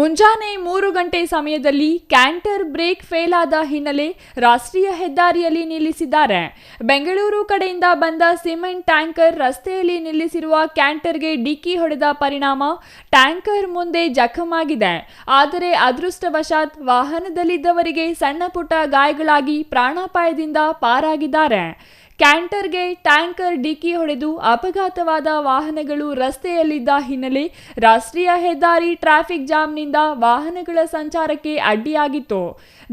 ಮುಂಜಾನೆ 3 ಗಂಟೆ ಸಮಯದಲ್ಲಿ ಕ್ಯಾಂಟರ್ ಬ್ರೇಕ್ ಫೇಲ್ ಆದ ಹಿನ್ನೆಲೆ ರಾಷ್ಟ್ರೀಯ ಹೆದ್ದಾರಿಯಲ್ಲಿ ನಿಲ್ಲಿಸಿದ್ದಾರೆ. ಬೆಂಗಳೂರು ಕಡೆಯಿಂದ ಬಂದ ಸಿಮೆಂಟ್ ಟ್ಯಾಂಕರ್ ರಸ್ತೆಯಲ್ಲಿ ನಿಲ್ಲಿಸಿರುವ ಕ್ಯಾಂಟರ್ಗೆ ಡಿಕ್ಕಿ ಹೊಡೆದ ಪರಿಣಾಮ ಟ್ಯಾಂಕರ್ ಮುಂದೆ ಜಖಮಾಗಿದೆ. ಆದರೆ ಅದೃಷ್ಟವಶಾತ್ ವಾಹನದಲ್ಲಿದ್ದವರಿಗೆ ಸಣ್ಣ ಪುಟ್ಟ ಗಾಯಗಳಾಗಿ ಪ್ರಾಣಾಪಾಯದಿಂದ ಪಾರಾಗಿದ್ದಾರೆ. ಕ್ಯಾಂಟರ್ಗೆ ಟ್ಯಾಂಕರ್ ಡಿಕ್ಕಿ ಹೊಡೆದು ಅಪಘಾತವಾದ ವಾಹನಗಳು ರಸ್ತೆಯಲ್ಲಿದ್ದ ಹಿನ್ನೆಲೆ ರಾಷ್ಟ್ರೀಯ ಹೆದ್ದಾರಿ ಟ್ರಾಫಿಕ್ ಜಾಮ್ನಿಂದ ವಾಹನಗಳ ಸಂಚಾರಕ್ಕೆ ಅಡ್ಡಿಯಾಗಿತ್ತು.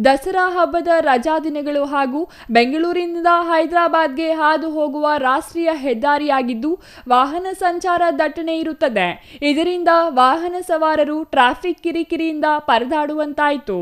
ದಸರಾ ಹಬ್ಬದ ರಜಾ ದಿನಗಳು ಹಾಗೂ ಬೆಂಗಳೂರಿನಿಂದ ಹೈದರಾಬಾದ್ಗೆ ಹಾದು ಹೋಗುವ ರಾಷ್ಟ್ರೀಯ ಹೆದ್ದಾರಿಯಾಗಿದ್ದು ವಾಹನ ಸಂಚಾರ ದಟ್ಟಣೆ ಇರುತ್ತದೆ. ಇದರಿಂದ ವಾಹನ ಸವಾರರು ಟ್ರಾಫಿಕ್ ಕಿರಿಕಿರಿಯಿಂದ ಪರದಾಡುವಂತಾಯಿತು.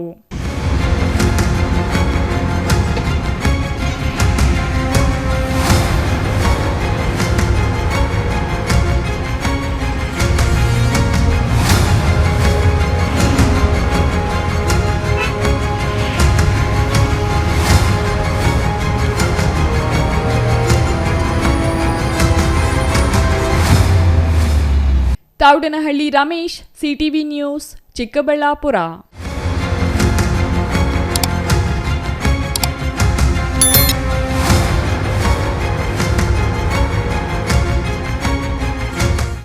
Taudanahalli Ramesh, CTV news, Chikkaballapur.